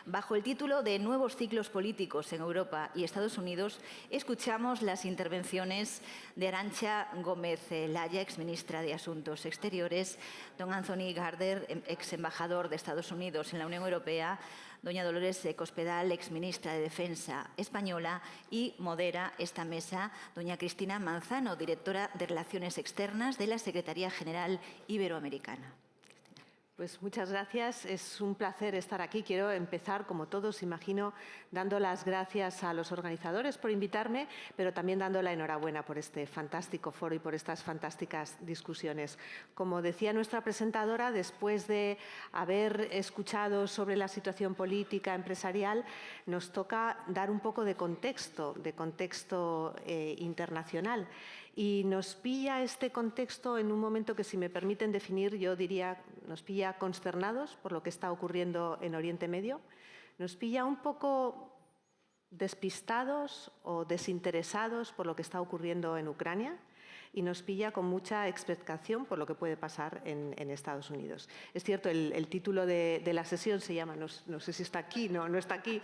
Bajo el título de Nuevos ciclos políticos en Europa y Estados Unidos, escuchamos las intervenciones de Arantxa Gómez Laya, exministra de Asuntos Exteriores, don Anthony Gardner, ex embajador de Estados Unidos en la Unión Europea, doña Dolores Cospedal, exministra de Defensa española, y modera esta mesa doña Cristina Manzano, directora de Relaciones Externas de la Secretaría General Iberoamericana. Pues muchas gracias. Es un placer estar aquí. Quiero empezar, como todos, imagino, dando las gracias a los organizadores por invitarme, pero también dando la enhorabuena por este fantástico foro y por estas fantásticas discusiones. Como decía nuestra presentadora, después de haber escuchado sobre la situación política, empresarial, nos toca dar un poco de contexto internacional. Y nos pilla este contexto en un momento que, si me permiten definir, yo diría, nos pilla consternados por lo que está ocurriendo en Oriente Medio, nos pilla un poco despistados o desinteresados por lo que está ocurriendo en Ucrania, y nos pilla con mucha expectación por lo que puede pasar en Estados Unidos. Es cierto, el título de la sesión se llama, no sé si está aquí, no está aquí,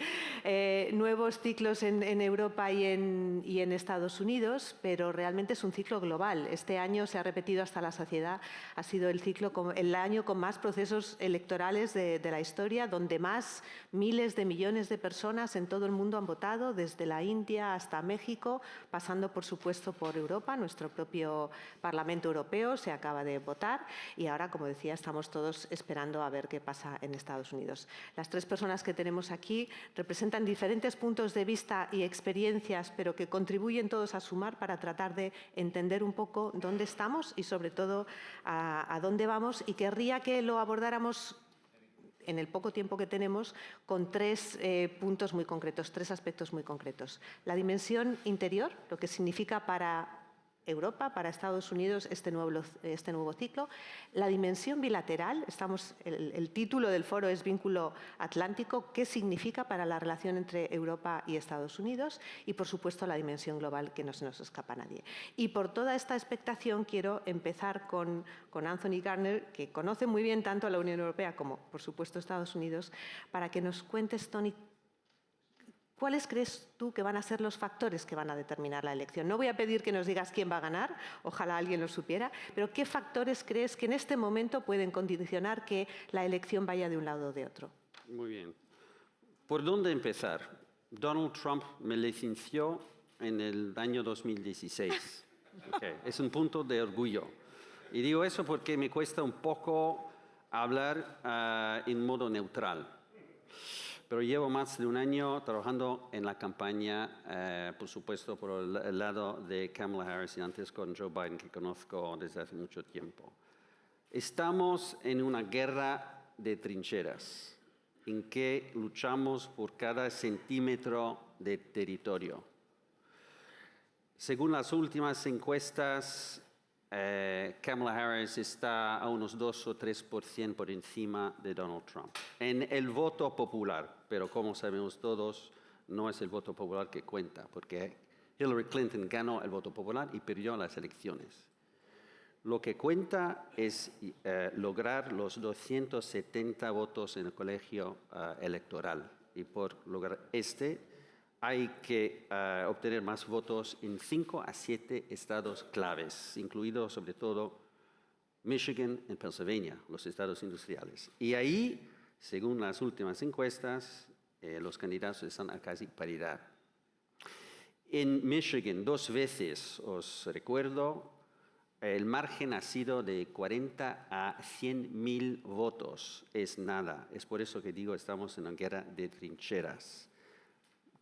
Nuevos ciclos en Europa y en Estados Unidos, pero realmente es un ciclo global. Este año se ha repetido hasta la saciedad, ha sido el año con más procesos electorales de la historia, donde más miles de millones de personas en todo el mundo han votado, desde la India hasta México, pasando, por supuesto, por Europa. Nuestro propio Parlamento Europeo se acaba de votar y ahora, como decía, estamos todos esperando a ver qué pasa en Estados Unidos. Las tres personas que tenemos aquí representan diferentes puntos de vista y experiencias, pero que contribuyen todos a sumar para tratar de entender un poco dónde estamos y, sobre todo, a dónde vamos, y querría que lo abordáramos en el poco tiempo que tenemos con tres puntos muy concretos, tres aspectos muy concretos. La dimensión interior, lo que significa para Europa, para Estados Unidos, este nuevo ciclo. La dimensión bilateral, el título del foro es Vínculo Atlántico, ¿qué significa para la relación entre Europa y Estados Unidos? Y, por supuesto, la dimensión global, que no se nos escapa a nadie. Y por toda esta expectación quiero empezar con Anthony Gardner, que conoce muy bien tanto a la Unión Europea como, por supuesto, Estados Unidos, para que nos cuentes, Tony, ¿cuáles crees tú que van a ser los factores que van a determinar la elección? No voy a pedir que nos digas quién va a ganar, ojalá alguien lo supiera, pero ¿qué factores crees que en este momento pueden condicionar que la elección vaya de un lado o de otro? Muy bien. ¿Por dónde empezar? Donald Trump me licenció en el año 2016. Okay. Es un punto de orgullo. Y digo eso porque me cuesta un poco hablar en modo neutral. Pero llevo más de un año trabajando en la campaña, por supuesto, por el lado de Kamala Harris y antes con Joe Biden, que conozco desde hace mucho tiempo. Estamos en una guerra de trincheras, en que luchamos por cada centímetro de territorio. Según las últimas encuestas, Kamala Harris está a unos 2 o 3% por encima de Donald Trump en el voto popular, pero como sabemos todos, no es el voto popular que cuenta, porque Hillary Clinton ganó el voto popular y perdió las elecciones. Lo que cuenta es lograr los 270 votos en el colegio electoral, y por lograr hay que obtener más votos en 5 a 7 estados claves, incluidos sobre todo Michigan y Pennsylvania, los estados industriales. Y ahí, según las últimas encuestas, los candidatos están a casi paridad. En Michigan, 2 veces, os recuerdo, el margen ha sido de 40 a 100.000 votos. Es nada. Es por eso que digo, estamos en una guerra de trincheras.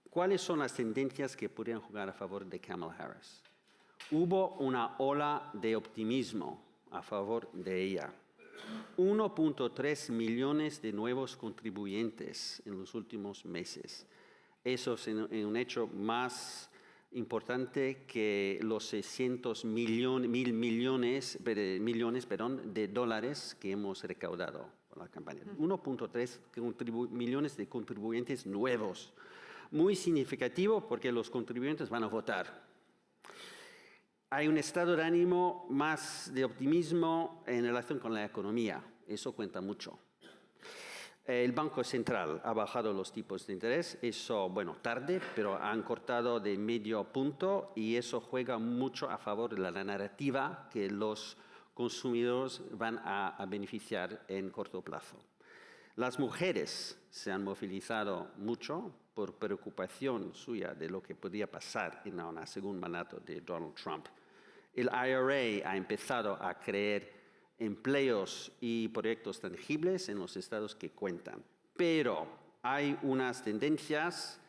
¿Cuáles son las tendencias que podrían jugar a favor de Kamala Harris? Hubo una ola de optimismo a favor de ella. 1.3 millones de nuevos contribuyentes en los últimos meses. Eso es un hecho más importante que los 600 millones de dólares que hemos recaudado por la campaña. 1.3 millones de contribuyentes nuevos. Muy significativo porque los contribuyentes van a votar. Hay un estado de ánimo más de optimismo en relación con la economía. Eso cuenta mucho. El Banco Central ha bajado los tipos de interés, eso, bueno, tarde, pero han cortado de medio punto y eso juega mucho a favor de la narrativa que los consumidores van a beneficiar en corto plazo. Las mujeres se han movilizado mucho por preocupación suya de lo que podía pasar en un segundo mandato de Donald Trump. El IRA ha empezado a crear empleos y proyectos tangibles en los estados que cuentan. Pero hay unas tendencias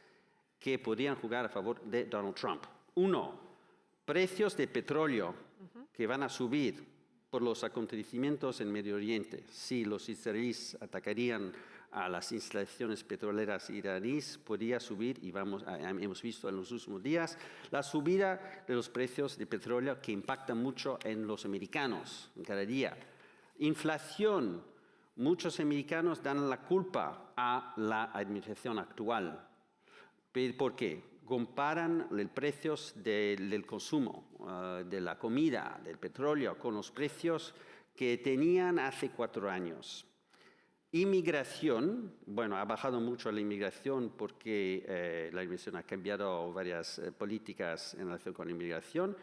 que podrían jugar a favor de Donald Trump. Uno, precios de petróleo que van a subir por los acontecimientos en Medio Oriente. Si los israelíes atacarían a las instalaciones petroleras iraníes, podría subir, y hemos visto en los últimos días, la subida de los precios de petróleo que impacta mucho en los americanos cada día. Inflación. Muchos americanos dan la culpa a la administración actual. ¿Por qué? Comparan los precios del consumo, de la comida, del petróleo, con los precios que tenían hace 4 años. Inmigración, bueno, ha bajado mucho la inmigración porque la inmigración ha cambiado varias políticas en relación con la inmigración,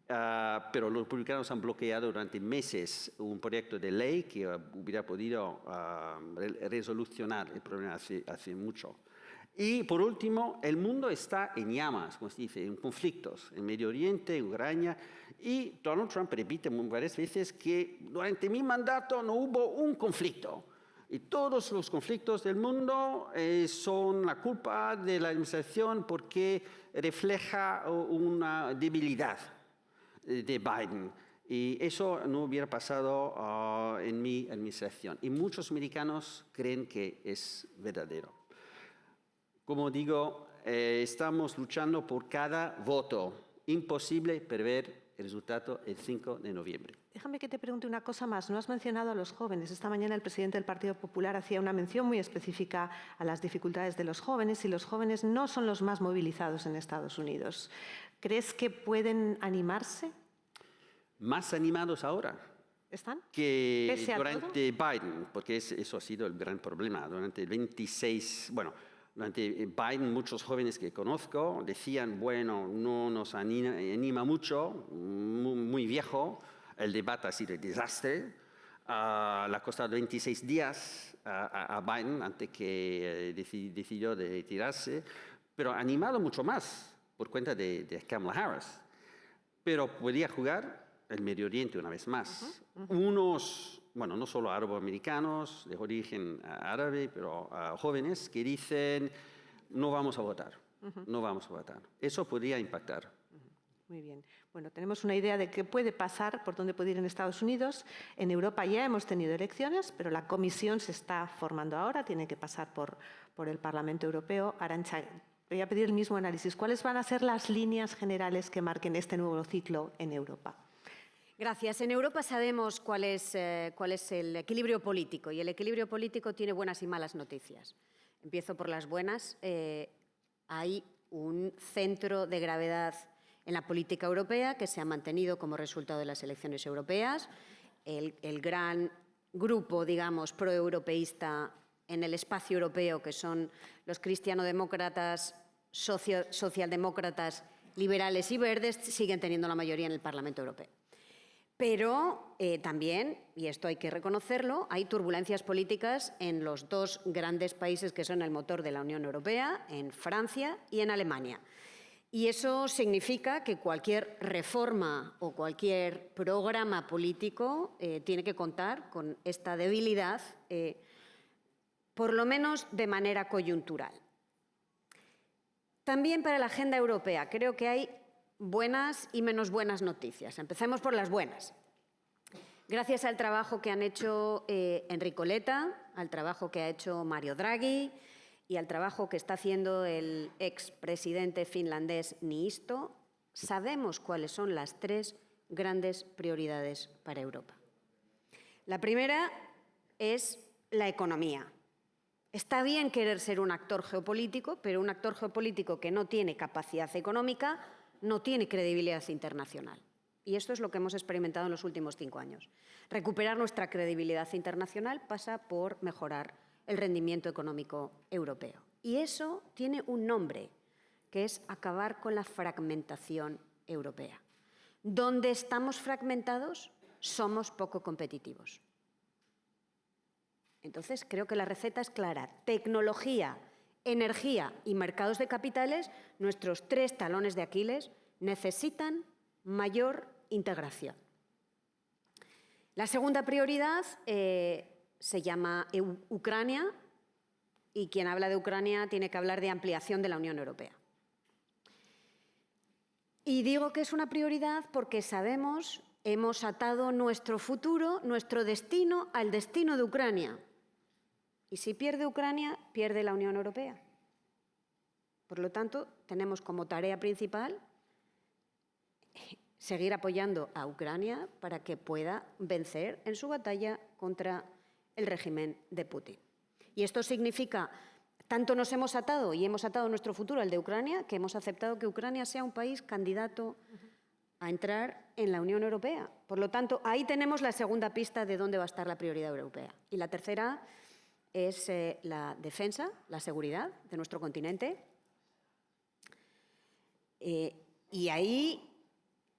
pero los republicanos han bloqueado durante meses un proyecto de ley que hubiera podido resolucionar el problema hace mucho. Y por último, el mundo está en llamas, como se dice, en conflictos, en Medio Oriente, Ucrania, y Donald Trump repite varias veces que durante mi mandato no hubo un conflicto. Y todos los conflictos del mundo son la culpa de la administración porque refleja una debilidad de Biden. Y eso no hubiera pasado en mi administración. Y muchos americanos creen que es verdadero. Como digo, estamos luchando por cada voto. Imposible prever el resultado el 5 de noviembre. Déjame que te pregunte una cosa más. No has mencionado a los jóvenes. Esta mañana el presidente del Partido Popular hacía una mención muy específica a las dificultades de los jóvenes y los jóvenes no son los más movilizados en Estados Unidos. ¿Crees que pueden animarse? Más animados ahora. ¿Están? Que durante Biden, porque eso ha sido el gran problema. Durante Biden, muchos jóvenes que conozco decían, bueno, no nos anima mucho, muy viejo, el debate ha sido un desastre, le ha costado 26 días a Biden antes que decidió de retirarse, pero animado mucho más por cuenta de Kamala Harris. Pero podía jugar el Medio Oriente una vez más. Unos, bueno, no solo árabo-americanos de origen árabe, pero jóvenes que dicen, no vamos a votar, no vamos a votar. Eso podría impactar. Muy bien. Bueno, tenemos una idea de qué puede pasar, por dónde puede ir en Estados Unidos. En Europa ya hemos tenido elecciones, pero la Comisión se está formando ahora, tiene que pasar por el Parlamento Europeo. Arantxa, voy a pedir el mismo análisis. ¿Cuáles van a ser las líneas generales que marquen este nuevo ciclo en Europa? Gracias. En Europa sabemos cuál es el equilibrio político, y el equilibrio político tiene buenas y malas noticias. Empiezo por las buenas. Hay un centro de gravedad en la política europea que se ha mantenido como resultado de las elecciones europeas. El gran grupo, digamos, proeuropeísta en el espacio europeo, que son los cristianodemócratas, socialdemócratas, liberales y verdes, siguen teniendo la mayoría en el Parlamento Europeo. Pero también, y esto hay que reconocerlo, hay turbulencias políticas en los dos grandes países que son el motor de la Unión Europea, en Francia y en Alemania. Y eso significa que cualquier reforma o cualquier programa político tiene que contar con esta debilidad, por lo menos de manera coyuntural. También para la agenda europea creo que hay buenas y menos buenas noticias. Empecemos por las buenas. Gracias al trabajo que han hecho Enrico Letta, al trabajo que ha hecho Mario Draghi y al trabajo que está haciendo el expresidente finlandés Niinistö, sabemos cuáles son las 3 grandes prioridades para Europa. La primera es la economía. Está bien querer ser un actor geopolítico, pero un actor geopolítico que no tiene capacidad económica no tiene credibilidad internacional. Y esto es lo que hemos experimentado en los últimos 5 años. Recuperar nuestra credibilidad internacional pasa por mejorar el rendimiento económico europeo. Y eso tiene un nombre, que es acabar con la fragmentación europea. Donde estamos fragmentados, somos poco competitivos. Entonces, creo que la receta es clara. Tecnología, energía y mercados de capitales, nuestros 3 talones de Aquiles, necesitan mayor integración. La segunda prioridad se llama Ucrania, y quien habla de Ucrania tiene que hablar de ampliación de la Unión Europea. Y digo que es una prioridad porque sabemos, hemos atado nuestro futuro, nuestro destino al destino de Ucrania. Y si pierde Ucrania, pierde la Unión Europea. Por lo tanto, tenemos como tarea principal seguir apoyando a Ucrania para que pueda vencer en su batalla contra el régimen de Putin. Y esto significa, tanto nos hemos atado y hemos atado nuestro futuro al de Ucrania, que hemos aceptado que Ucrania sea un país candidato a entrar en la Unión Europea. Por lo tanto, ahí tenemos la segunda pista de dónde va a estar la prioridad europea. Y la tercera es la defensa, la seguridad de nuestro continente. Y ahí,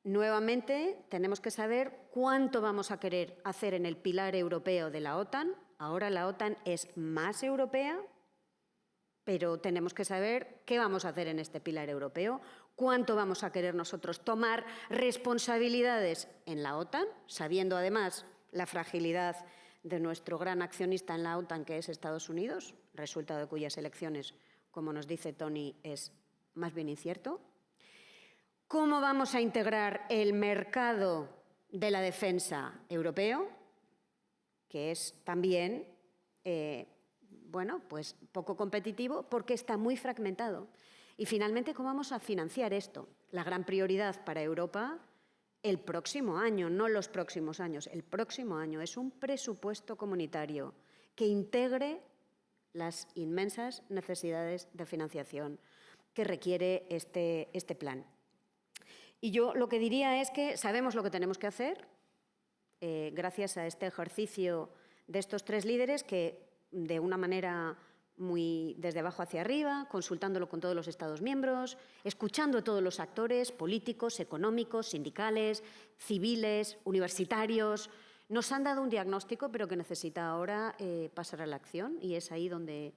nuevamente, tenemos que saber cuánto vamos a querer hacer en el pilar europeo de la OTAN. Ahora la OTAN es más europea, pero tenemos que saber qué vamos a hacer en este pilar europeo, cuánto vamos a querer nosotros tomar responsabilidades en la OTAN, sabiendo además la fragilidad de nuestro gran accionista en la OTAN, que es Estados Unidos, resultado de cuyas elecciones, como nos dice Tony, es más bien incierto. ¿Cómo vamos a integrar el mercado de la defensa europeo, que es también pues poco competitivo porque está muy fragmentado? Y finalmente, ¿cómo vamos a financiar esto? La gran prioridad para Europa el próximo año, no los próximos años, el próximo año es un presupuesto comunitario que integre las inmensas necesidades de financiación que requiere este plan. Y yo lo que diría es que sabemos lo que tenemos que hacer gracias a este ejercicio de estos 3 líderes que de una manera muy desde abajo hacia arriba, consultándolo con todos los Estados miembros, escuchando a todos los actores políticos, económicos, sindicales, civiles, universitarios. Nos han dado un diagnóstico, pero que necesita ahora pasar a la acción, y es ahí donde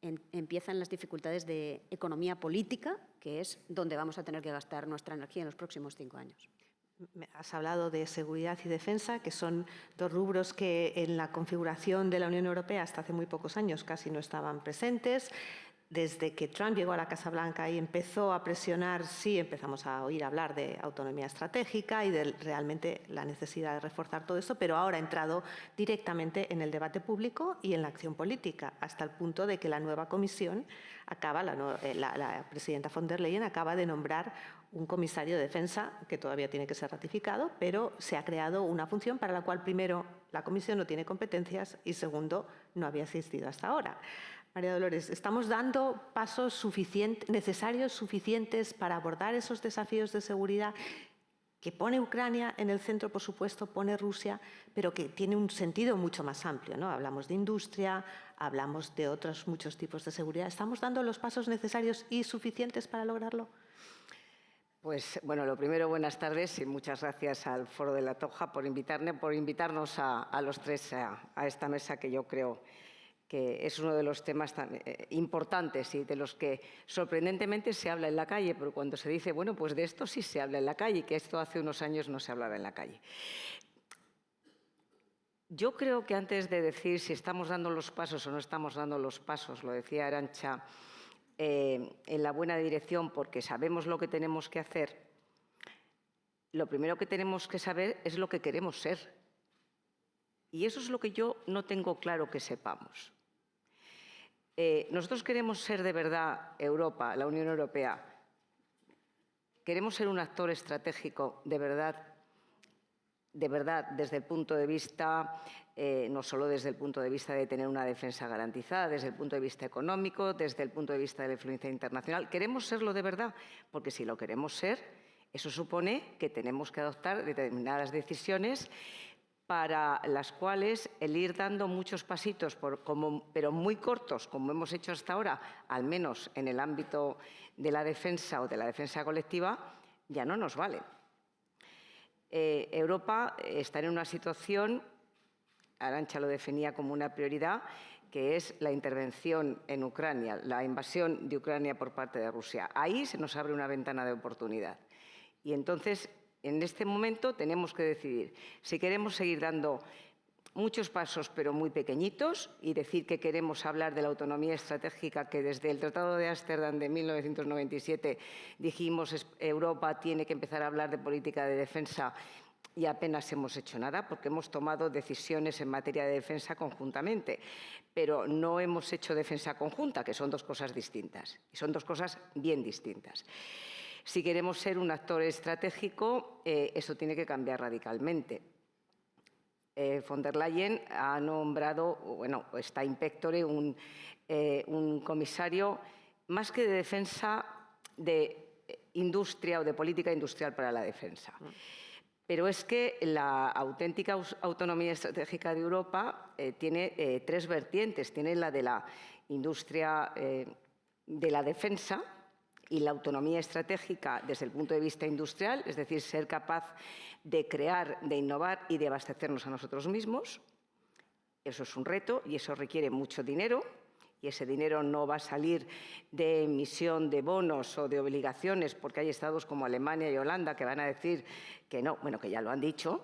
empiezan las dificultades de economía política, que es donde vamos a tener que gastar nuestra energía en los próximos 5 años. Has hablado de seguridad y defensa, que son 2 rubros que en la configuración de la Unión Europea hasta hace muy pocos años casi no estaban presentes. Desde que Trump llegó a la Casa Blanca y empezó a presionar, sí empezamos a oír hablar de autonomía estratégica y de realmente la necesidad de reforzar todo eso, pero ahora ha entrado directamente en el debate público y en la acción política, hasta el punto de que la nueva comisión la presidenta von der Leyen acaba de nombrar un comisario de defensa que todavía tiene que ser ratificado, pero se ha creado una función para la cual, primero, la comisión no tiene competencias y, segundo, no había existido hasta ahora. María Dolores, ¿estamos dando pasos necesarios, suficientes para abordar esos desafíos de seguridad que pone Ucrania en el centro, por supuesto, pone Rusia, pero que tiene un sentido mucho más amplio, ¿no? Hablamos de industria, hablamos de otros muchos tipos de seguridad. ¿Estamos dando los pasos necesarios y suficientes para lograrlo? Pues, bueno, lo primero, buenas tardes y muchas gracias al Foro de la Toja por invitarnos a los 3 a esta mesa, que yo creo que es uno de los temas tan importantes y de los que sorprendentemente se habla en la calle, pero cuando se dice, bueno, pues de esto sí se habla en la calle, que esto hace unos años no se hablaba en la calle. Yo creo que antes de decir si estamos dando los pasos o no estamos dando los pasos, lo decía Arantxa, en la buena dirección, porque sabemos lo que tenemos que hacer, lo primero que tenemos que saber es lo que queremos ser. Y eso es lo que yo no tengo claro que sepamos. Nosotros queremos ser de verdad Europa, la Unión Europea. Queremos ser un actor estratégico de verdad, desde el punto de vista, no solo desde el punto de vista de tener una defensa garantizada, desde el punto de vista económico, desde el punto de vista de la influencia internacional. Queremos serlo de verdad, porque si lo queremos ser, eso supone que tenemos que adoptar determinadas decisiones para las cuales el ir dando muchos pasitos, pero muy cortos, como hemos hecho hasta ahora, al menos en el ámbito de la defensa o de la defensa colectiva, ya no nos vale. Europa está en una situación, Arantxa lo definía como una prioridad, que es la intervención en Ucrania, la invasión de Ucrania por parte de Rusia. Ahí se nos abre una ventana de oportunidad. Y entonces, en este momento, tenemos que decidir si queremos seguir dando muchos pasos, pero muy pequeñitos, y decir que queremos hablar de la autonomía estratégica que desde el Tratado de Ámsterdam de 1997 dijimos Europa tiene que empezar a hablar de política de defensa y apenas hemos hecho nada porque hemos tomado decisiones en materia de defensa conjuntamente, pero no hemos hecho defensa conjunta, que son dos cosas distintas, y son dos cosas bien distintas. Si queremos ser un actor estratégico, eso tiene que cambiar radicalmente. Von der Leyen ha nombrado, bueno, está in pectore un comisario más que de defensa, de industria o de política industrial para la defensa. Pero es que la auténtica autonomía estratégica de Europa tiene tres vertientes. Tiene la de la industria de la defensa y la autonomía estratégica desde el punto de vista industrial, es decir, ser capaz de crear, de innovar y de abastecernos a nosotros mismos. Eso es un reto y eso requiere mucho dinero. Y ese dinero no va a salir de emisión de bonos o de obligaciones, porque hay estados como Alemania y Holanda que van a decir que no, bueno, que ya lo han dicho.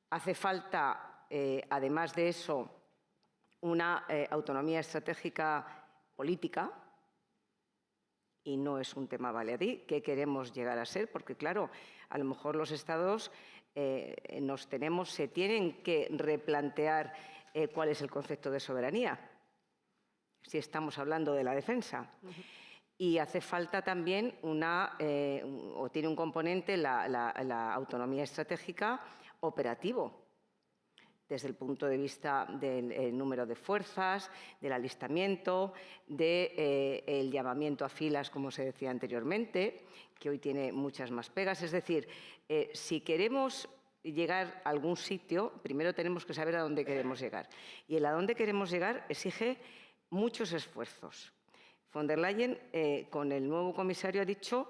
Hace falta, además de eso, una autonomía estratégica política, y no es un tema baladí, que queremos llegar a ser, porque claro, a lo mejor los estados se tienen que replantear cuál es el concepto de soberanía, si estamos hablando de la defensa. Y hace falta también o tiene un componente la autonomía estratégica operativo, desde el punto de vista del número de fuerzas, del alistamiento, del llamamiento a filas, como se decía anteriormente, que hoy tiene muchas más pegas. Es decir, si queremos llegar a algún sitio, primero tenemos que saber a dónde queremos llegar. Y el a dónde queremos llegar exige muchos esfuerzos. Von der Leyen, con el nuevo comisario, ha dicho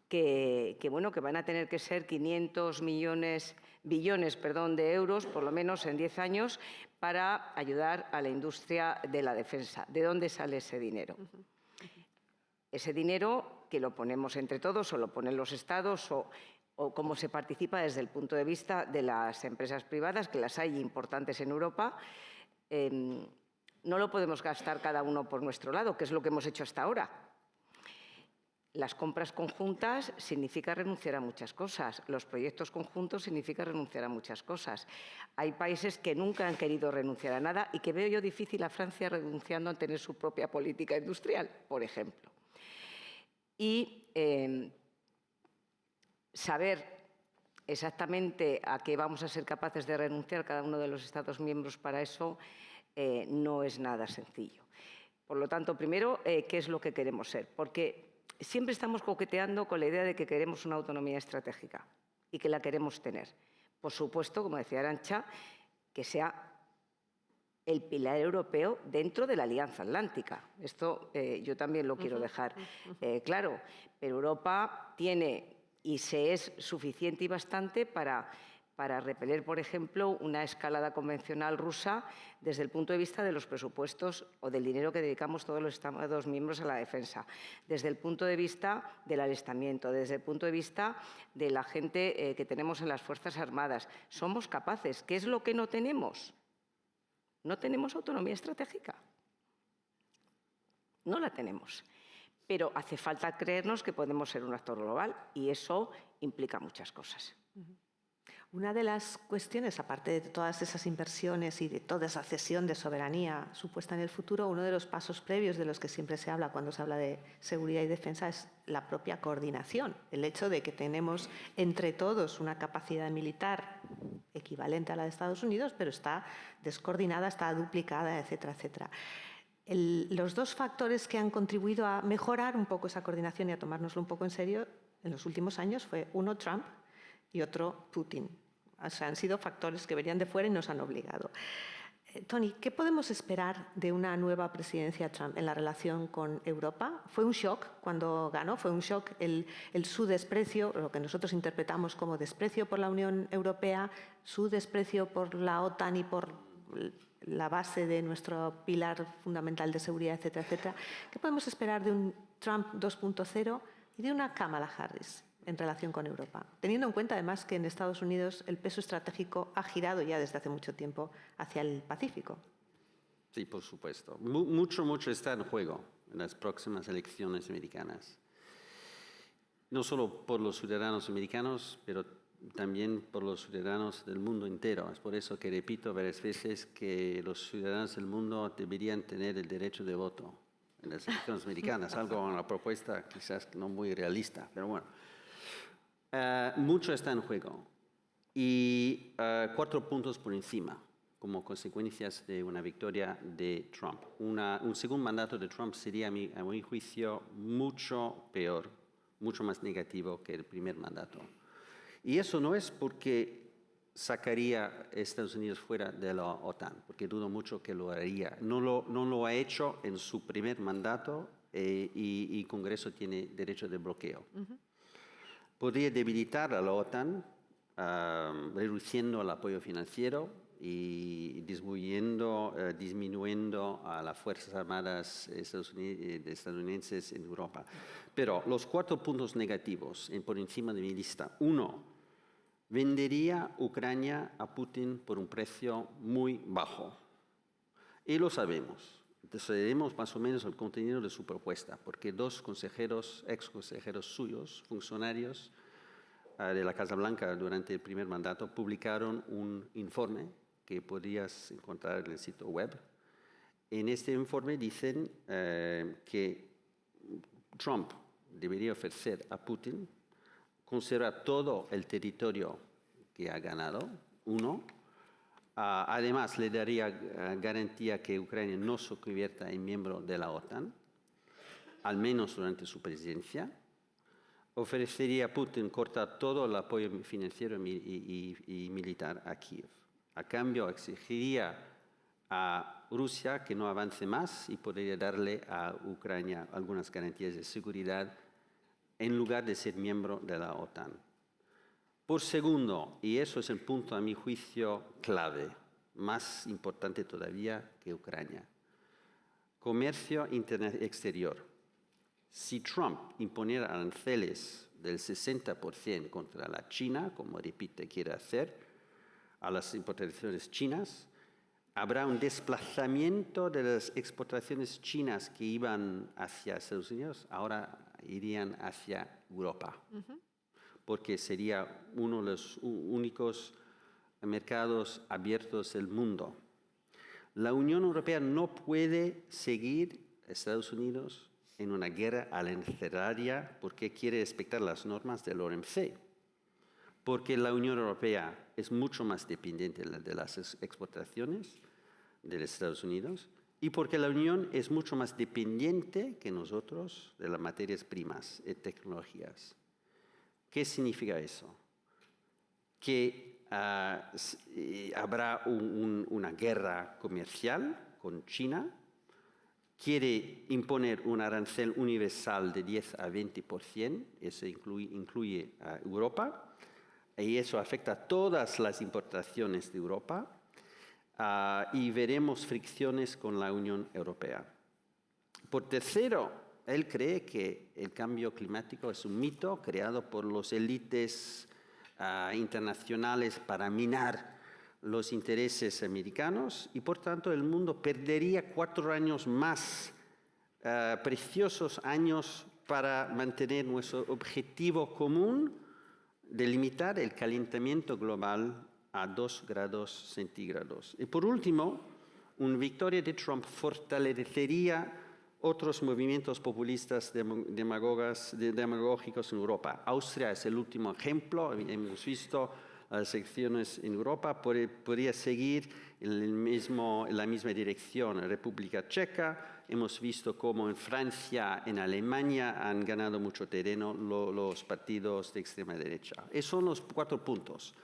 que van a tener que ser 500 billones de euros, por lo menos en 10 años, para ayudar a la industria de la defensa. ¿De dónde sale ese dinero? Ese dinero que lo ponemos entre todos o lo ponen los estados o cómo se participa desde el punto de vista de las empresas privadas, que las hay importantes en Europa. No lo podemos gastar cada uno por nuestro lado, que es lo que hemos hecho hasta ahora. Las compras conjuntas significa renunciar a muchas cosas. Los proyectos conjuntos significa renunciar a muchas cosas. Hay países que nunca han querido renunciar a nada y que veo yo difícil a Francia renunciando a tener su propia política industrial, por ejemplo. Y saber exactamente a qué vamos a ser capaces de renunciar cada uno de los Estados miembros para eso no es nada sencillo. Por lo tanto, primero, ¿qué es lo que queremos ser? Porque siempre estamos coqueteando con la idea de que queremos una autonomía estratégica y que la queremos tener. Por supuesto, como decía Arantxa, que sea el pilar europeo dentro de la Alianza Atlántica. Esto yo también lo quiero dejar claro. Pero Europa tiene y se es suficiente y bastante para repeler, por ejemplo, una escalada convencional rusa desde el punto de vista de los presupuestos o del dinero que dedicamos todos los Estados miembros a la defensa, desde el punto de vista del alistamiento, desde el punto de vista de la gente que tenemos en las Fuerzas Armadas. Somos capaces. ¿Qué es lo que no tenemos? No tenemos autonomía estratégica. No la tenemos. Pero hace falta creernos que podemos ser un actor global y eso implica muchas cosas. Una de las cuestiones, aparte de todas esas inversiones y de toda esa cesión de soberanía supuesta en el futuro, uno de los pasos previos de los que siempre se habla cuando se habla de seguridad y defensa es la propia coordinación. El hecho de que tenemos entre todos una capacidad militar equivalente a la de Estados Unidos, pero está descoordinada, está duplicada, etcétera, etcétera. Los dos factores que han contribuido a mejorar un poco esa coordinación y a tomárnoslo un poco en serio en los últimos años fue uno, Trump, y otro, Putin. O sea, han sido factores que venían de fuera y nos han obligado. Tony, ¿qué podemos esperar de una nueva presidencia Trump en la relación con Europa? ¿Fue un shock cuando ganó? ¿Fue un shock su desprecio, lo que nosotros interpretamos como desprecio por la Unión Europea, su desprecio por la OTAN y por la base de nuestro pilar fundamental de seguridad, etcétera, etcétera? ¿Qué podemos esperar de un Trump 2.0 y de una Kamala Harris en relación con Europa? Teniendo en cuenta, además, que en Estados Unidos el peso estratégico ha girado ya desde hace mucho tiempo hacia el Pacífico. Sí, por supuesto. Mucho está en juego en las próximas elecciones americanas. No solo por los ciudadanos americanos, pero también por los ciudadanos del mundo entero. Es por eso que repito varias veces que los ciudadanos del mundo deberían tener el derecho de voto en las elecciones americanas. Algo una propuesta quizás no muy realista, pero bueno. Mucho está en juego y 4 puntos por encima como consecuencias de una victoria de Trump. Un segundo mandato de Trump sería, a mi juicio, mucho peor, mucho más negativo que el primer mandato. Y eso no es porque sacaría a Estados Unidos fuera de la OTAN, porque dudo mucho que lo haría. No lo ha hecho en su primer mandato y el Congreso tiene derecho de bloqueo. Podría debilitar a la OTAN, reduciendo el apoyo financiero y disminuyendo a las Fuerzas Armadas estadounidenses en Europa. Pero los 4 puntos negativos por encima de mi lista. 1, vendería Ucrania a Putin por un precio muy bajo. Y lo sabemos. Sabemos más o menos el contenido de su propuesta, porque 2 ex consejeros suyos, funcionarios de la Casa Blanca durante el primer mandato, publicaron un informe que podrías encontrar en el sitio web. En este informe dicen que Trump debería ofrecer a Putin conservar todo el territorio que ha ganado, 1. Además, le daría garantía que Ucrania no se convierta en miembro de la OTAN, al menos durante su presidencia. Ofrecería a Putin cortar todo el apoyo financiero y militar a Kiev. A cambio, exigiría a Rusia que no avance más y podría darle a Ucrania algunas garantías de seguridad en lugar de ser miembro de la OTAN. Por segundo, y eso es el punto a mi juicio clave, más importante todavía que Ucrania, comercio exterior. Si Trump imponiera aranceles del 60% contra la China, como repite quiere hacer, a las importaciones chinas, habrá un desplazamiento de las exportaciones chinas que iban hacia Estados Unidos, ahora irían hacia Europa. Porque sería uno de los únicos mercados abiertos del mundo. La Unión Europea no puede seguir a Estados Unidos en una guerra arancelaria porque quiere respetar las normas del OMC. Porque la Unión Europea es mucho más dependiente de las exportaciones de los Estados Unidos y porque la Unión es mucho más dependiente que nosotros de las materias primas y tecnologías. ¿Qué significa eso? Que habrá una guerra comercial con China, quiere imponer un arancel universal de 10 a 20%, eso incluye a Europa, y eso afecta a todas las importaciones de Europa, y veremos fricciones con la Unión Europea. Por tercero, él cree que el cambio climático es un mito creado por las élites internacionales para minar los intereses americanos y, por tanto, el mundo perdería 4 años más, preciosos años, para mantener nuestro objetivo común de limitar el calentamiento global a 2 grados centígrados. Y, por último, una victoria de Trump fortalecería otros movimientos populistas demagógicos en Europa. Austria es el último ejemplo. Hemos visto las elecciones en Europa. Podría seguir en la misma dirección. República Checa. Hemos visto cómo en Francia, en Alemania han ganado mucho terreno los partidos de extrema derecha. Esos son los 4 puntos.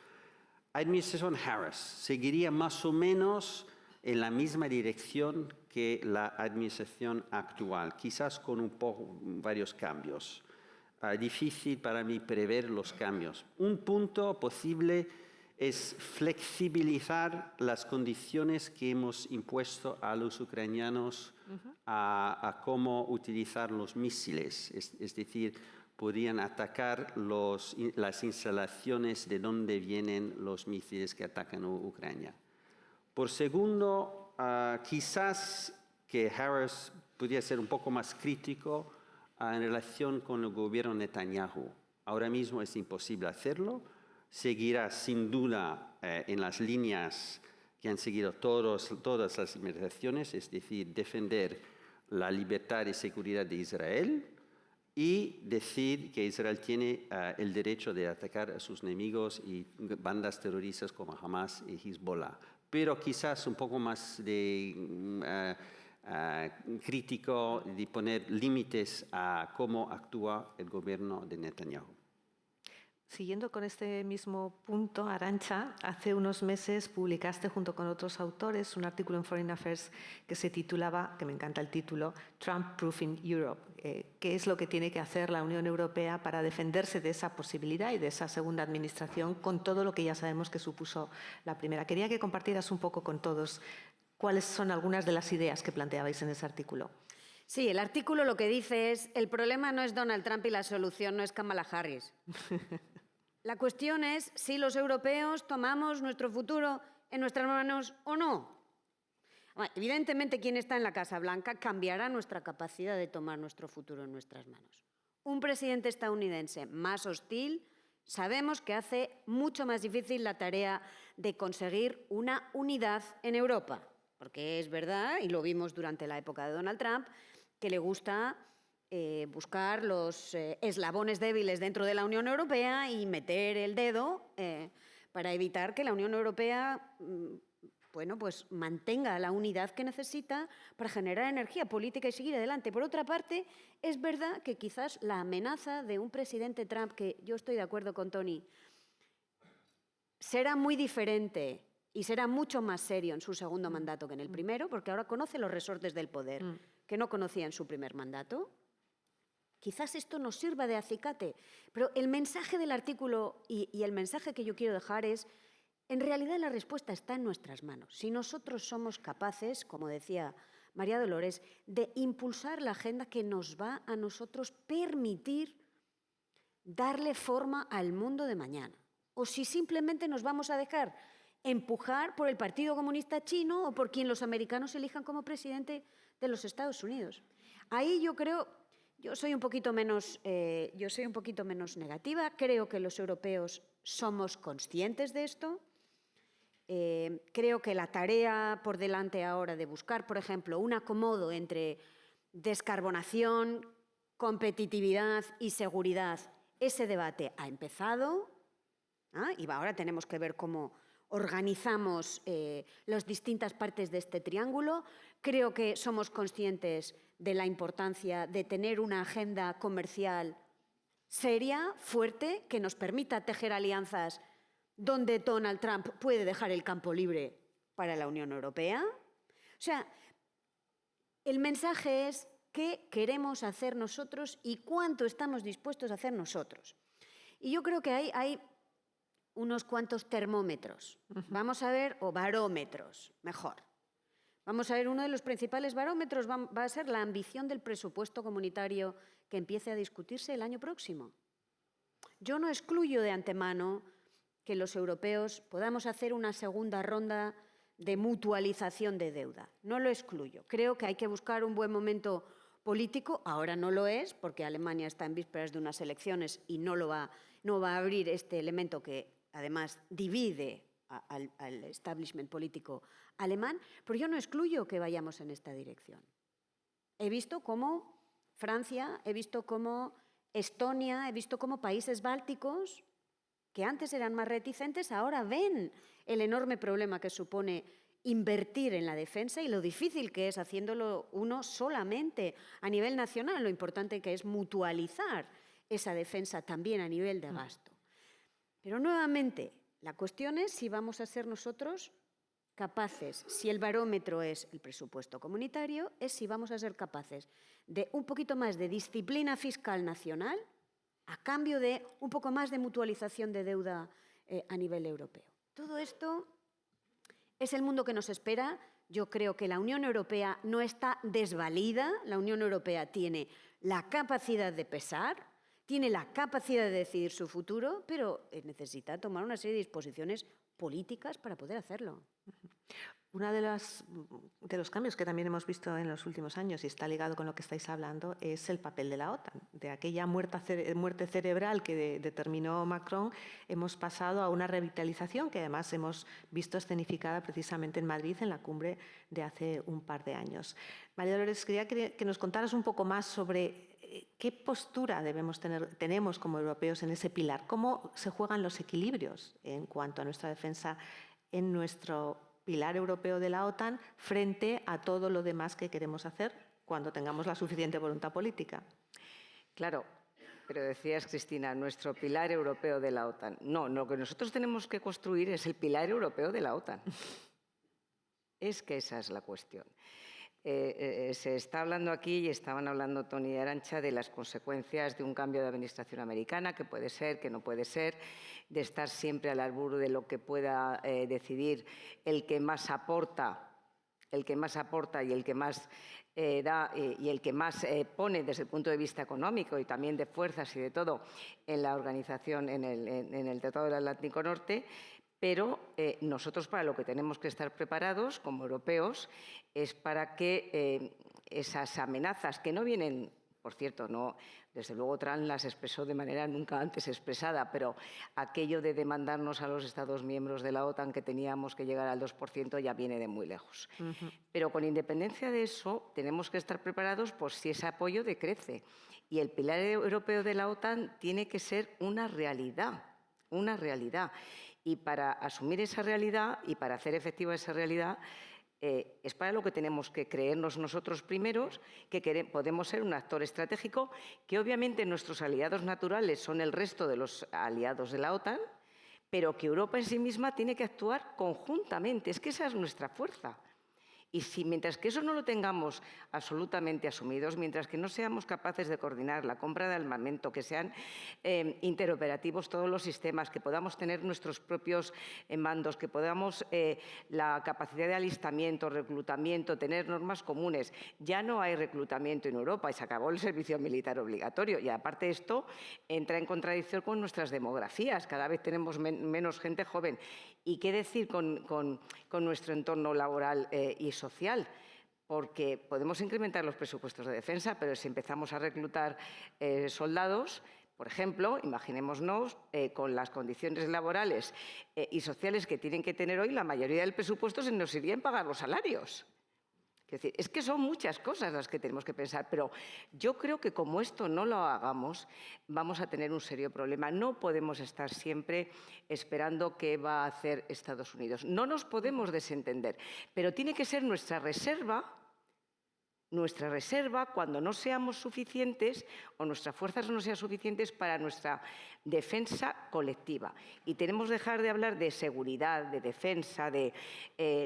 administración Harris seguiría más o menos en la misma dirección que la administración actual, quizás con varios cambios. Difícil para mí prever los cambios. Un punto posible es flexibilizar las condiciones que hemos impuesto a los ucranianos a cómo utilizar los misiles. Es decir, podrían atacar las instalaciones de donde vienen los misiles que atacan Ucrania. Por segundo, quizás que Harris podría ser un poco más crítico en relación con el gobierno Netanyahu. Ahora mismo es imposible hacerlo. Seguirá sin duda en las líneas que han seguido todas las administraciones, es decir, defender la libertad y seguridad de Israel y decir que Israel tiene el derecho de atacar a sus enemigos y bandas terroristas como Hamas y Hezbollah. Pero quizás un poco más de crítico de poner límites a cómo actúa el gobierno de Netanyahu. Siguiendo con este mismo punto, Arantxa, hace unos meses publicaste junto con otros autores un artículo en Foreign Affairs que se titulaba, que me encanta el título, Trump-Proofing Europe. ¿Qué es lo que tiene que hacer la Unión Europea para defenderse de esa posibilidad y de esa segunda administración con todo lo que ya sabemos que supuso la primera? Quería que compartieras un poco con todos cuáles son algunas de las ideas que planteabais en ese artículo. Sí, el artículo lo que dice es, el problema no es Donald Trump y la solución no es Kamala Harris. La cuestión es si los europeos tomamos nuestro futuro en nuestras manos o no. Evidentemente, quien está en la Casa Blanca cambiará nuestra capacidad de tomar nuestro futuro en nuestras manos. Un presidente estadounidense más hostil sabemos que hace mucho más difícil la tarea de conseguir una unidad en Europa. Porque es verdad, y lo vimos durante la época de Donald Trump, que le gusta buscar los eslabones débiles dentro de la Unión Europea y meter el dedo para evitar que la Unión Europea pues mantenga la unidad que necesita para generar energía política y seguir adelante. Por otra parte, es verdad que quizás la amenaza de un presidente Trump, que yo estoy de acuerdo con Tony, será muy diferente y será mucho más serio en su segundo mandato que en el primero, porque ahora conoce los resortes del poder que no conocía en su primer mandato. Quizás esto nos sirva de acicate, pero el mensaje del artículo y el mensaje que yo quiero dejar es, en realidad la respuesta está en nuestras manos. Si nosotros somos capaces, como decía María Dolores, de impulsar la agenda que nos va a nosotros permitir darle forma al mundo de mañana. O si simplemente nos vamos a dejar empujar por el Partido Comunista Chino o por quien los americanos elijan como presidente de los Estados Unidos. Ahí yo creo, yo soy un poquito menos negativa. Creo que los europeos somos conscientes de esto. Creo que la tarea por delante ahora de buscar, por ejemplo, un acomodo entre descarbonación, competitividad y seguridad, ese debate ha empezado, y ahora tenemos que ver cómo organizamos las distintas partes de este triángulo. Creo que somos conscientes de la importancia de tener una agenda comercial seria, fuerte, que nos permita tejer alianzas donde Donald Trump puede dejar el campo libre para la Unión Europea. O sea, el mensaje es qué queremos hacer nosotros y cuánto estamos dispuestos a hacer nosotros. Y yo creo que hay unos cuantos termómetros. Vamos a ver, o barómetros, mejor. Vamos a ver, uno de los principales barómetros va a ser la ambición del presupuesto comunitario que empiece a discutirse el año próximo. Yo no excluyo de antemano que los europeos podamos hacer una segunda ronda de mutualización de deuda. No lo excluyo. Creo que hay que buscar un buen momento político. Ahora no lo es, porque Alemania está en vísperas de unas elecciones y no va a abrir este elemento que además divide al establishment político alemán, pero yo no excluyo que vayamos en esta dirección. He visto cómo Francia, he visto cómo Estonia, he visto cómo países bálticos, que antes eran más reticentes, ahora ven el enorme problema que supone invertir en la defensa y lo difícil que es haciéndolo uno solamente a nivel nacional, lo importante que es mutualizar esa defensa también a nivel de gasto. Pero nuevamente, La cuestión es si vamos a ser nosotros capaces, si el barómetro es el presupuesto comunitario, es si vamos a ser capaces de un poquito más de disciplina fiscal nacional a cambio de un poco más de mutualización de deuda a nivel europeo. Todo esto es el mundo que nos espera. Yo creo que la Unión Europea no está desvalida. La Unión Europea tiene la capacidad de pesar, tiene la capacidad de decidir su futuro, pero necesita tomar una serie de disposiciones políticas para poder hacerlo. Uno de los cambios que también hemos visto en los últimos años, y está ligado con lo que estáis hablando, es el papel de la OTAN. De aquella muerte cerebral que determinó Macron, hemos pasado a una revitalización que además hemos visto escenificada precisamente en Madrid, en la cumbre de hace un par de años. María Dolores, quería que nos contaras un poco más sobre qué postura tenemos como europeos en ese pilar, cómo se juegan los equilibrios en cuanto a nuestra defensa en nuestro pilar europeo de la OTAN frente a todo lo demás que queremos hacer cuando tengamos la suficiente voluntad política. Claro, pero decías, Cristina, nuestro pilar europeo de la OTAN. No, lo que nosotros tenemos que construir es el pilar europeo de la OTAN. Es que esa es la cuestión. Se está hablando aquí, y estaban hablando Tony y Arantxa, de las consecuencias de un cambio de administración americana, que puede ser, que no puede ser, de estar siempre al albur de lo que pueda decidir el que más aporta y el que más da y el que más pone desde el punto de vista económico y también de fuerzas y de todo en la organización, en el Tratado del Atlántico Norte. Pero nosotros para lo que tenemos que estar preparados como europeos es para que esas amenazas que no vienen, por cierto, no, desde luego Trump las expresó de manera nunca antes expresada, pero aquello de demandarnos a los Estados miembros de la OTAN que teníamos que llegar al 2% ya viene de muy lejos. Pero con independencia de eso tenemos que estar preparados por si ese apoyo decrece. Y el pilar europeo de la OTAN tiene que ser una realidad, una realidad. Y para asumir esa realidad y para hacer efectiva esa realidad, es para lo que tenemos que creernos nosotros primeros, que podemos ser un actor estratégico, que obviamente nuestros aliados naturales son el resto de los aliados de la OTAN, pero que Europa en sí misma tiene que actuar conjuntamente. Es que esa es nuestra fuerza. Y mientras que eso no lo tengamos absolutamente asumidos, mientras que no seamos capaces de coordinar la compra de armamento, que sean interoperativos todos los sistemas, que podamos tener nuestros propios mandos, que podamos la capacidad de alistamiento, reclutamiento, tener normas comunes. Ya no hay reclutamiento en Europa y se acabó el servicio militar obligatorio. Y aparte esto entra en contradicción con nuestras demografías. Cada vez tenemos menos gente joven. ¿Y qué decir con nuestro entorno laboral y social? Porque podemos incrementar los presupuestos de defensa, pero si empezamos a reclutar soldados, por ejemplo, imaginémonos con las condiciones laborales y sociales que tienen que tener hoy, la mayoría del presupuesto se nos iría en pagar los salarios. Es decir, es que son muchas cosas las que tenemos que pensar, pero yo creo que como esto no lo hagamos, vamos a tener un serio problema. No podemos estar siempre esperando qué va a hacer Estados Unidos. No nos podemos desentender, pero tiene que ser nuestra reserva cuando no seamos suficientes o nuestras fuerzas no sean suficientes para nuestra defensa colectiva. Y tenemos que dejar de hablar de seguridad, de defensa, de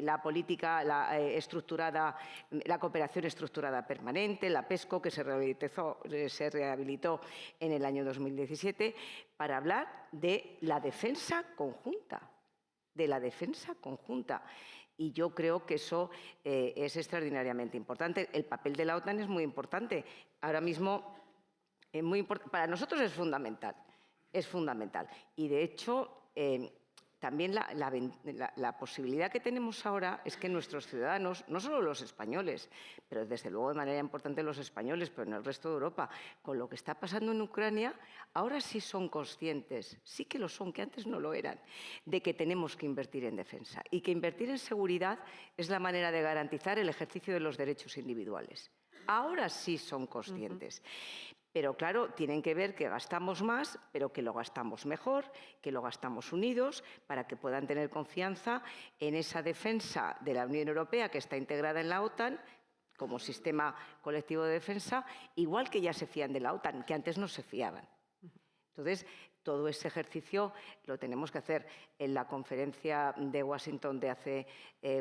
la política estructurada, la cooperación estructurada permanente, la PESCO, que se rehabilitó en el año 2017, para hablar de la defensa conjunta, Y yo creo que eso es extraordinariamente importante. El papel de la OTAN es muy importante. Ahora mismo, para nosotros es fundamental. Y de hecho, también la posibilidad que tenemos ahora es que nuestros ciudadanos, no solo los españoles, pero desde luego de manera importante los españoles, pero en el resto de Europa, con lo que está pasando en Ucrania, ahora sí son conscientes, sí que lo son, que antes no lo eran, de que tenemos que invertir en defensa y que invertir en seguridad es la manera de garantizar el ejercicio de los derechos individuales. Ahora sí son conscientes. Pero claro, tienen que ver que gastamos más, pero que lo gastamos mejor, que lo gastamos unidos, para que puedan tener confianza en esa defensa de la Unión Europea que está integrada en la OTAN como sistema colectivo de defensa, igual que ya se fían de la OTAN, que antes no se fiaban. Entonces, todo ese ejercicio lo tenemos que hacer. En la conferencia de Washington de hace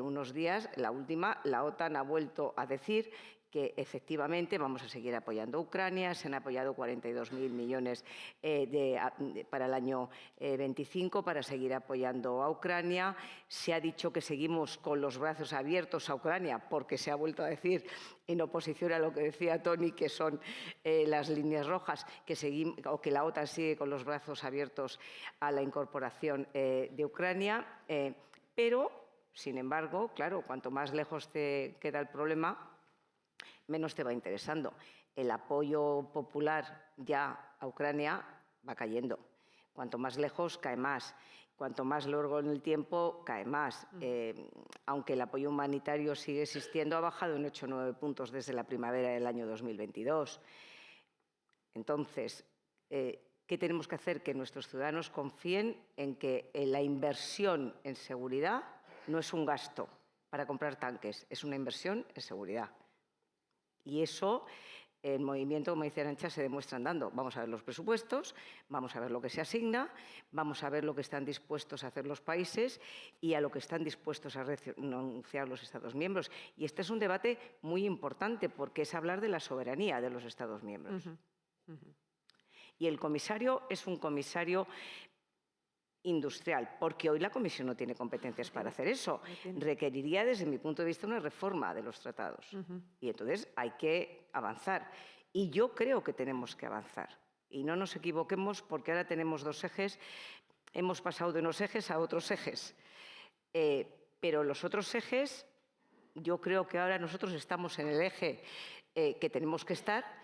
unos días, la última, la OTAN ha vuelto a decir que efectivamente vamos a seguir apoyando a Ucrania. Se han apoyado 42.000 millones para el año 25 para seguir apoyando a Ucrania. Se ha dicho que seguimos con los brazos abiertos a Ucrania, porque se ha vuelto a decir, en oposición a lo que decía Tony, que son las líneas rojas, que la OTAN sigue con los brazos abiertos a la incorporación de Ucrania. Pero, sin embargo, claro, cuanto más lejos te queda el problema, menos te va interesando. El apoyo popular ya a Ucrania va cayendo. Cuanto más lejos, cae más. Cuanto más largo en el tiempo, cae más. Aunque el apoyo humanitario sigue existiendo, ha bajado en 8 o 9 puntos desde la primavera del año 2022. Entonces, ¿qué tenemos que hacer? Que nuestros ciudadanos confíen en que la inversión en seguridad no es un gasto para comprar tanques, es una inversión en seguridad. Y eso, el movimiento, como dice Arantxa, se demuestra andando. Vamos a ver los presupuestos, vamos a ver lo que se asigna, vamos a ver lo que están dispuestos a hacer los países y a lo que están dispuestos a renunciar los Estados miembros. Y este es un debate muy importante porque es hablar de la soberanía de los Estados miembros. Y el comisario es un comisario industrial, porque hoy la Comisión no tiene competencias para hacer eso. Requeriría, desde mi punto de vista, una reforma de los tratados. Y entonces hay que avanzar. Y yo creo que tenemos que avanzar. Y no nos equivoquemos, porque ahora tenemos 2 ejes. Hemos pasado de unos ejes a otros ejes. Pero los otros ejes, yo creo que ahora nosotros estamos en el eje que tenemos que estar.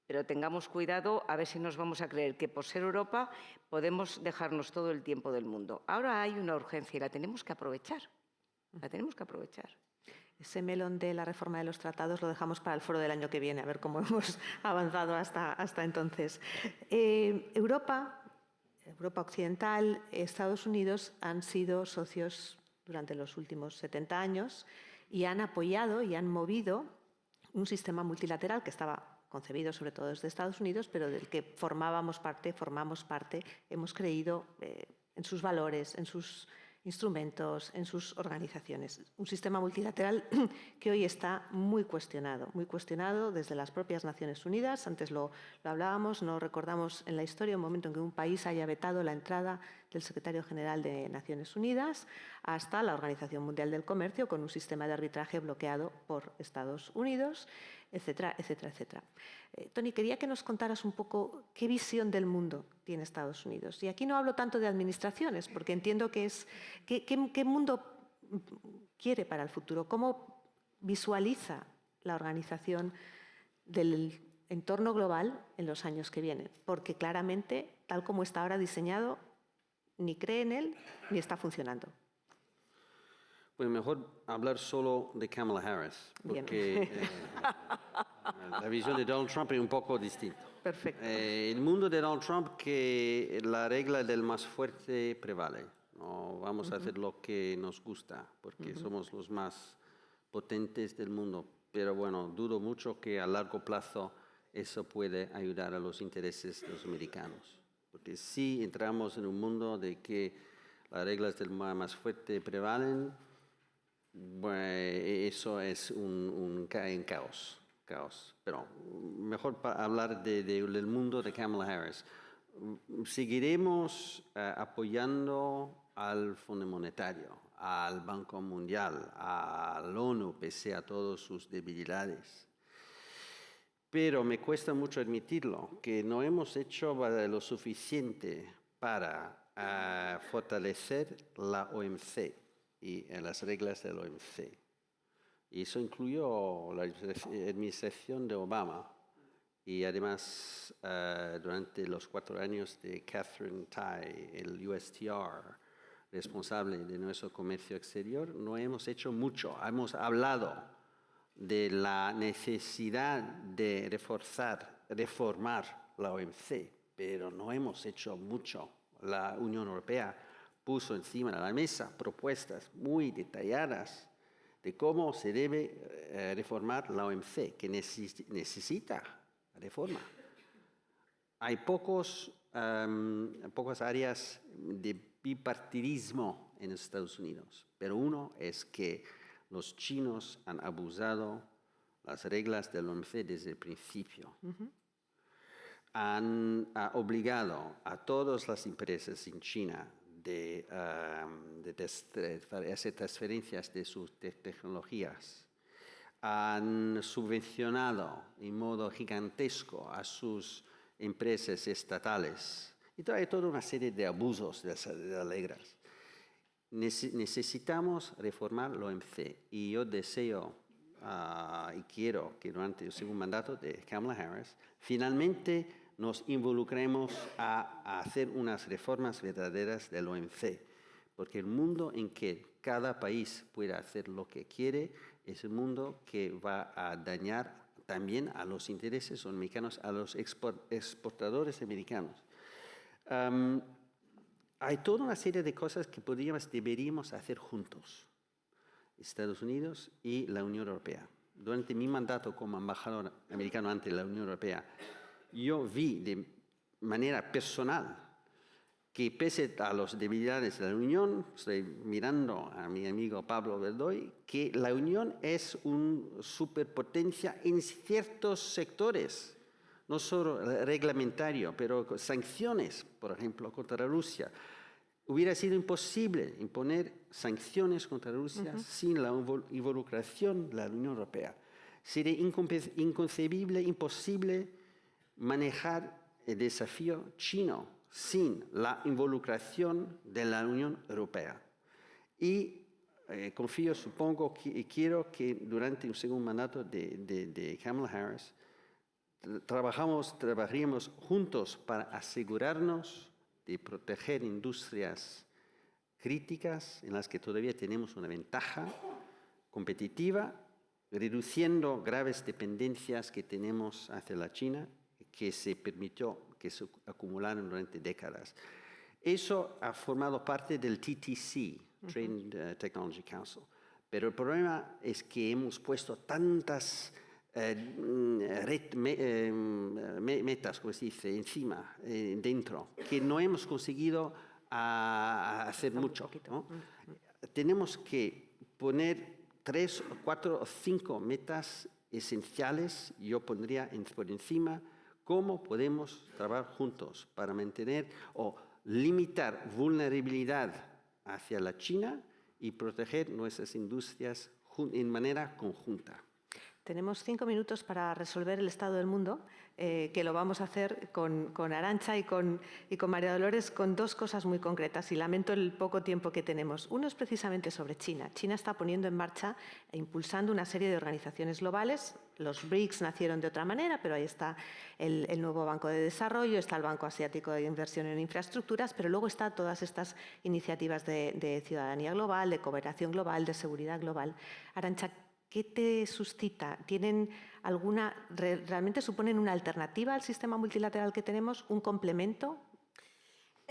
Pero tengamos cuidado a ver si nos vamos a creer que por ser Europa podemos dejarnos todo el tiempo del mundo. Ahora hay una urgencia y la tenemos que aprovechar. La tenemos que aprovechar. Ese melón de la reforma de los tratados lo dejamos para el foro del año que viene, a ver cómo hemos avanzado hasta entonces. Europa Occidental, Estados Unidos han sido socios durante los últimos 70 años y han apoyado y han movido un sistema multilateral que estaba concebido sobre todo desde Estados Unidos, pero del que formamos parte, hemos creído en sus valores, en sus instrumentos, en sus organizaciones. Un sistema multilateral que hoy está muy cuestionado desde las propias Naciones Unidas. Antes lo hablábamos, no recordamos en la historia un momento en que un país haya vetado la entrada del secretario general de Naciones Unidas hasta la Organización Mundial del Comercio con un sistema de arbitraje bloqueado por Estados Unidos, etcétera, etcétera, etcétera. Tony, quería que nos contaras un poco qué visión del mundo tiene Estados Unidos. Y aquí no hablo tanto de administraciones, porque entiendo que es qué mundo quiere para el futuro, cómo visualiza la organización del entorno global en los años que vienen, porque claramente, tal como está ahora diseñado, ni cree en él ni está funcionando. Pues mejor hablar solo de Kamala Harris, porque la visión de Donald Trump es un poco distinta. Perfecto. El mundo de Donald Trump, que la regla del más fuerte prevale. No vamos a hacer lo que nos gusta, porque somos los más potentes del mundo. Pero bueno, dudo mucho que a largo plazo eso puede ayudar a los intereses de los americanos. Porque si entramos en un mundo de que las reglas del más fuerte prevalen, bueno, eso es un caos. Pero mejor para hablar del mundo de Kamala Harris. Seguiremos apoyando al Fondo Monetario, al Banco Mundial, a la ONU, pese a todas sus debilidades. Pero me cuesta mucho admitirlo, que no hemos hecho lo suficiente para fortalecer la OMC y las reglas de la OMC. Y eso incluyó la administración de Obama y además durante los 4 años de Catherine Tai, el USTR, responsable de nuestro comercio exterior, no hemos hecho mucho. Hemos hablado de la necesidad de reformar la OMC, pero no hemos hecho mucho. La Unión Europea puso encima de la mesa propuestas muy detalladas de cómo se debe reformar la OMC, que necesita reforma. hay pocas áreas de bipartidismo en Estados Unidos, pero uno es que los chinos han abusado las reglas del OMC desde el principio. Han obligado a todas las empresas en China de hacer transferencias de sus tecnologías. Han subvencionado en modo gigantesco a sus empresas estatales. Y hay toda una serie de abusos de las reglas. Necesitamos reformar la OMC. Y yo deseo y quiero que durante el segundo mandato de Kamala Harris finalmente nos involucremos a hacer unas reformas verdaderas del OMC. Porque el mundo en que cada país pueda hacer lo que quiere es el mundo que va a dañar también a los intereses americanos, a los exportadores americanos. Hay toda una serie de cosas que deberíamos hacer juntos, Estados Unidos y la Unión Europea. Durante mi mandato como embajador americano ante la Unión Europea, yo vi de manera personal que pese a las debilidades de la Unión, estoy mirando a mi amigo Pablo Verdoy, que la Unión es una superpotencia en ciertos sectores, no solo reglamentario, pero sanciones, por ejemplo, contra Rusia. Hubiera sido imposible imponer sanciones contra Rusia sin la involucración de la Unión Europea. Sería inconcebible, imposible manejar el desafío chino sin la involucración de la Unión Europea. Y confío, supongo, y quiero que durante el segundo mandato de Kamala Harris trabajaríamos juntos para asegurarnos de proteger industrias críticas en las que todavía tenemos una ventaja competitiva, reduciendo graves dependencias que tenemos hacia la China, que se permitió que se acumularon durante décadas. Eso ha formado parte del TTC, Trade Technology Council. Pero el problema es que hemos puesto tantas metas, como se dice, encima, dentro, que no hemos conseguido hacer mucho, ¿no? Tenemos que poner 3, 4 o 5 metas esenciales, yo pondría por encima cómo podemos trabajar juntos para mantener o limitar vulnerabilidad hacia la China y proteger nuestras industrias en manera conjunta. Tenemos 5 minutos para resolver el estado del mundo, que lo vamos a hacer con Arantxa y con María Dolores con 2 cosas muy concretas, y lamento el poco tiempo que tenemos. Uno es precisamente sobre China. China está poniendo en marcha e impulsando una serie de organizaciones globales. Los BRICS nacieron de otra manera, pero ahí está el nuevo Banco de Desarrollo, está el Banco Asiático de Inversión en Infraestructuras, pero luego están todas estas iniciativas de ciudadanía global, de cooperación global, de seguridad global. Arantxa, ¿qué te suscita? ¿Tienen realmente suponen una alternativa al sistema multilateral que tenemos, un complemento?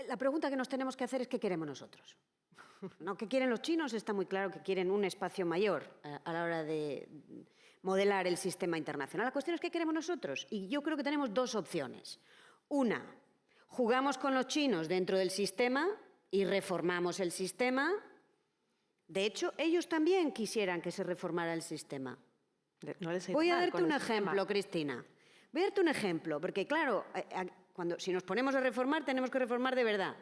La pregunta que nos tenemos que hacer es ¿qué queremos nosotros? ¿No? ¿Qué quieren los chinos? Está muy claro que quieren un espacio mayor a la hora de modelar el sistema internacional. La cuestión es ¿qué queremos nosotros? Y yo creo que tenemos 2 opciones. Una, jugamos con los chinos dentro del sistema y reformamos el sistema. De hecho, ellos también quisieran que se reformara el sistema. Voy a darte un ejemplo, Cristina. Voy a darte un ejemplo, porque claro, si nos ponemos a reformar, tenemos que reformar de verdad.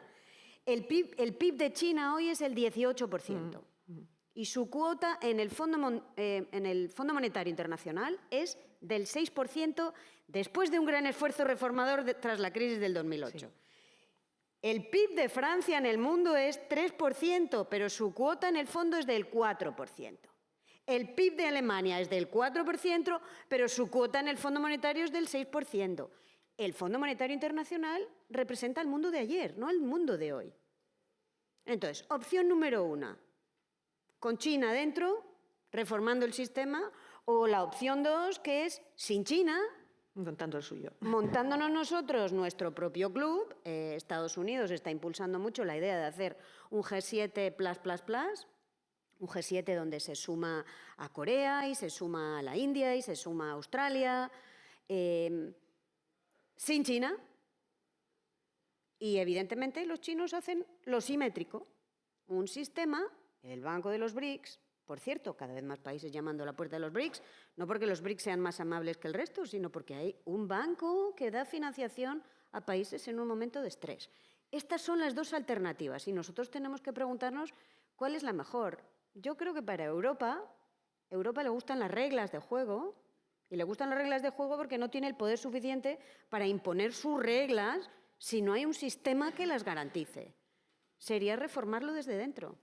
El PIB de China hoy es el 18%. Y su cuota en el Fondo Monetario Internacional es del 6% después de un gran esfuerzo reformador tras la crisis del 2008. Sí. El PIB de Francia en el mundo es 3%, pero su cuota en el fondo es del 4%. El PIB de Alemania es del 4%, pero su cuota en el Fondo Monetario es del 6%. El Fondo Monetario Internacional representa el mundo de ayer, no el mundo de hoy. Entonces, opción número 1, con China dentro, reformando el sistema, o la opción 2, que es sin China, montando el suyo. Montándonos nosotros nuestro propio club. Estados Unidos está impulsando mucho la idea de hacer un G7+++, un G7 donde se suma a Corea y se suma a la India y se suma a Australia, sin China, Y evidentemente los chinos hacen lo simétrico, un sistema, el Banco de los BRICS, por cierto, cada vez más países llamando a la puerta de los BRICS, no porque los BRICS sean más amables que el resto, sino porque hay un banco que da financiación a países en un momento de estrés. Estas son las dos alternativas y nosotros tenemos que preguntarnos cuál es la mejor. Yo creo que para Europa le gustan las reglas de juego y le gustan las reglas de juego porque no tiene el poder suficiente para imponer sus reglas si no hay un sistema que las garantice. Sería reformarlo desde dentro.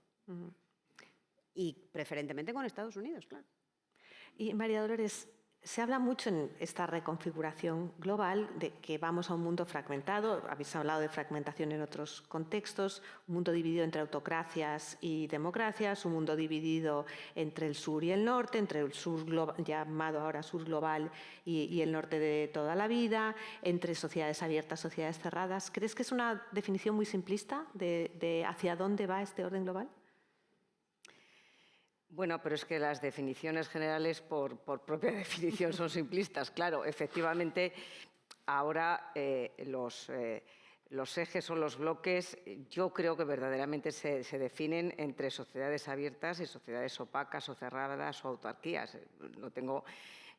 Y preferentemente con Estados Unidos, claro. Y María Dolores, se habla mucho en esta reconfiguración global de que vamos a un mundo fragmentado. Habéis hablado de fragmentación en otros contextos, un mundo dividido entre autocracias y democracias, un mundo dividido entre el sur y el norte, entre el sur llamado ahora sur global y el norte de toda la vida, entre sociedades abiertas, sociedades cerradas. ¿Crees que es una definición muy simplista de hacia dónde va este orden global? Bueno, pero es que las definiciones generales, por propia definición, son simplistas. Claro, efectivamente, ahora los ejes o los bloques, yo creo que verdaderamente se definen entre sociedades abiertas y sociedades opacas o cerradas o autarquías.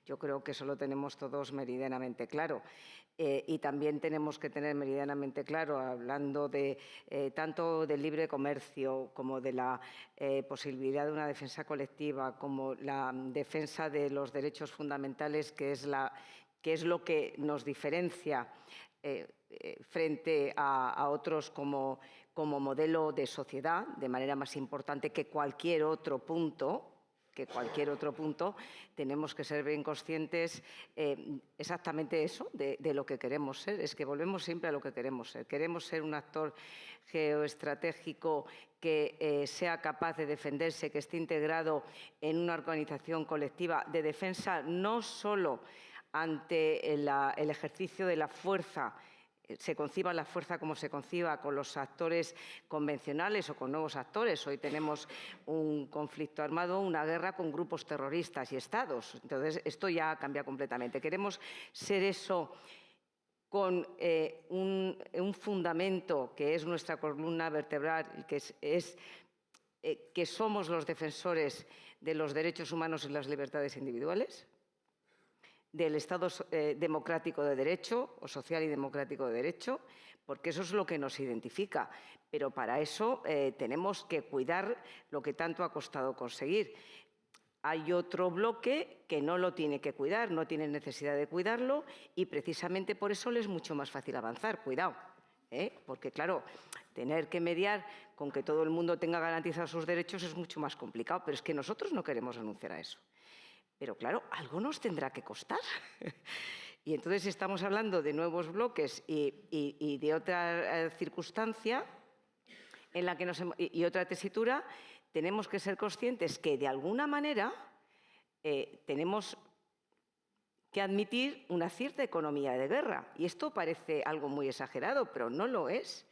Yo creo que eso lo tenemos todos meridianamente claro. Y también tenemos que tener meridianamente claro, hablando tanto del libre comercio como de la posibilidad de una defensa colectiva, como la defensa de los derechos fundamentales, que es lo que nos diferencia frente a otros como modelo de sociedad, de manera más importante que cualquier otro punto. Tenemos que ser bien conscientes exactamente eso, de lo que queremos ser. Es que volvemos siempre a lo que queremos ser. Queremos ser un actor geoestratégico que sea capaz de defenderse, que esté integrado en una organización colectiva de defensa no solo ante el ejercicio de la fuerza, se conciba la fuerza como se conciba con los actores convencionales o con nuevos actores. Hoy tenemos un conflicto armado, una guerra con grupos terroristas y estados. Entonces, esto ya cambia completamente. Queremos ser eso con un fundamento que es nuestra columna vertebral, que somos los defensores de los derechos humanos y las libertades individuales, del Estado democrático de derecho o social y democrático de derecho, porque eso es lo que nos identifica. Pero para eso tenemos que cuidar lo que tanto ha costado conseguir. Hay otro bloque que no lo tiene que cuidar, no tiene necesidad de cuidarlo y precisamente por eso le es mucho más fácil avanzar. Cuidado, porque claro, tener que mediar con que todo el mundo tenga garantizados sus derechos es mucho más complicado, pero es que nosotros no queremos renunciar a eso. Pero claro, algo nos tendrá que costar. Y entonces estamos hablando de nuevos bloques y de otra circunstancia en la que y otra tesitura. Tenemos que ser conscientes que de alguna manera tenemos que admitir una cierta economía de guerra. Y esto parece algo muy exagerado, pero no lo es.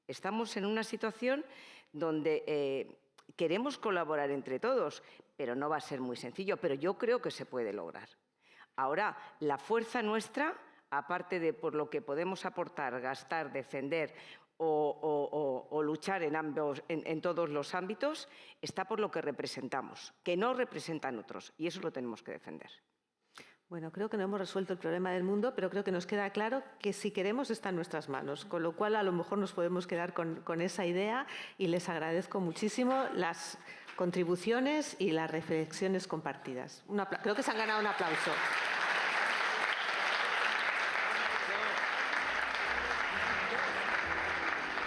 Estamos en una situación donde queremos colaborar entre todos, pero no va a ser muy sencillo, pero yo creo que se puede lograr. Ahora, la fuerza nuestra, aparte de por lo que podemos aportar, gastar, defender o luchar en todos los ámbitos, está por lo que representamos, que no representan otros, y eso lo tenemos que defender. Bueno, creo que no hemos resuelto el problema del mundo, pero creo que nos queda claro que si queremos está en nuestras manos, con lo cual a lo mejor nos podemos quedar con esa idea y les agradezco muchísimo las contribuciones y las reflexiones compartidas. Creo que se han ganado un aplauso.